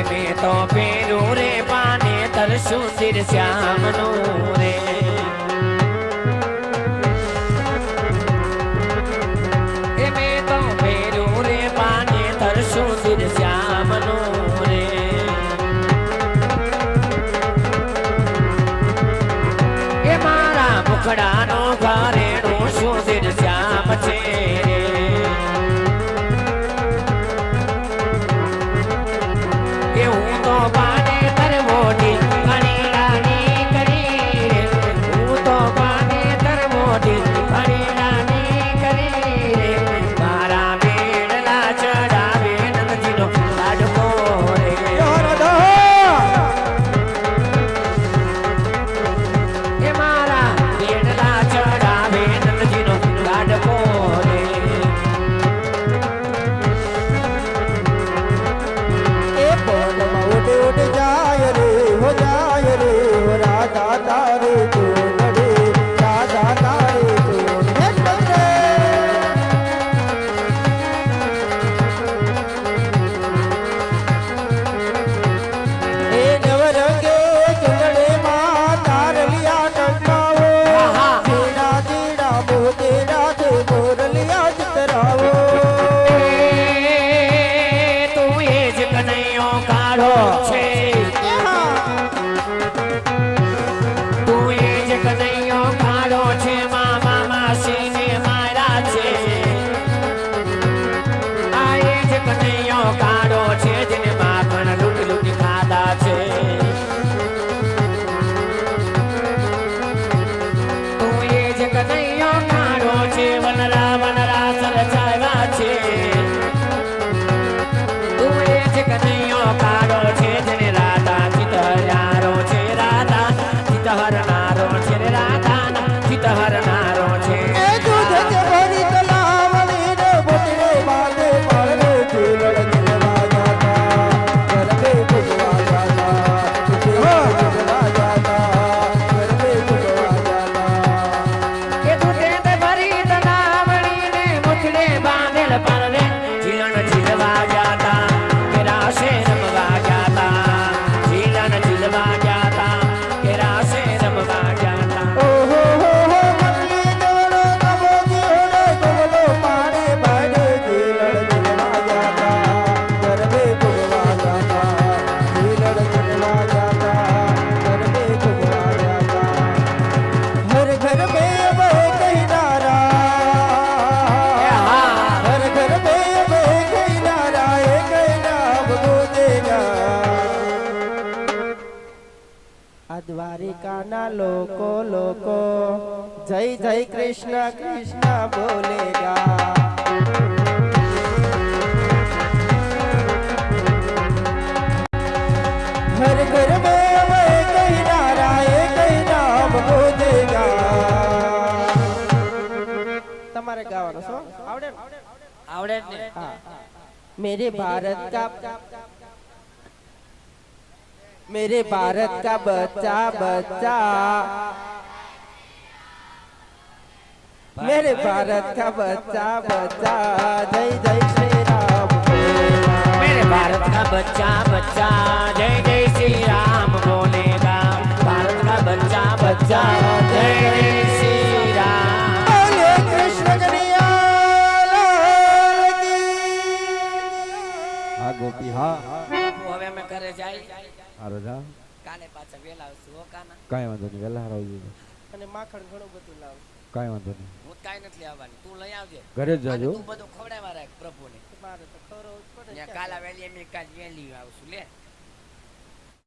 મેં તો પેરું રે પાને તરસું સિર શ્યામનું રે એ મેં તો પેરું રે પાને તરસું સિર શ્યામનું રે એ મારા મુખડાનો ઘરેણું શું સિર શ્યામ છે પાને તરવોટી ઘણી રાની કરી રે હું તો પાને તરવોટી ઘણી રાની કરી રે મારા બેડલા ચડાવે નંદજીનો લાડકો રે એ મારા બેડલા ચડાવે નંદજીનો લાડકો રે એ બોલમાં उड़ जाय रे हो राधा तारे तू नड़े राधा तारे तू नड़े ए नवरंगे चुनड़े मां तार लिया टकावो तेरा तेरा मोह तेरा थे मोर लिया चितरावो तू ये जगनैयो काढ़ो छे कन्हैयो काढ़ो छे मामा मासी ने मारा छे आए जे कन्हैयो काढ़ो छे जेने माखण लूट लूट खाधा छे तू ये जे कन्हैयो काढ़ो छे वनरा सरचावा छे तू ये जे कन्हैयो काढ़ो छे जेने राधा चितहरारो छे राधा चितहरनारो हरनारो छे ए दूध के भरी तलावनी रे बोतले बांधे पड़े झूलड़ झूलवा जाता घर में खुलवा जाता खुलवा जाता घर में खुलवा जाता के दूधे ते भरी तलावनी ने बोतले बांधेल पड़े झूलड़ झूलवा जाता के राशे रमवा जाता झूलड़ झूलवा जाता के राशे रमवा जाता द्वारिकाना लोको लोको जय जय कृष्ण कृष्ण बोलेगा घर घर में कहीं नारा कहीं नाम बोलेगा તમારે ગાવાનો છો આવડે आवड़े ने हाँ मेरे भारत का बच्चा बच्चा मेरे भारत का बच्चा बच्चा जय जय श्री राम मेरे भारत का बच्चा बच्चा जय जय श्री राम बोलेगा भारत का बच्चा बच्चा जय जय श्री राम बोले कृष्ण कन्हैया हाँ गोपी हाँ હવે અમે ઘરે જાય હારો જા કાલે પાછા વેલા આવશું હો કાના કાંઈ વાંધો નહીં વહેલા આવજો અને માખણ ઘણું બધું લાવ કાંઈ વાંધો નહીં હું કાઈ નથી આવવાની તું લઈ આવજે ઘરે જ જાજો તું બધું ખવડાવવા રાખ પ્રભુને મારે તો ખવડાવવું જ પડે કાલા વેલી અમે કાલ વેલી આવશું લે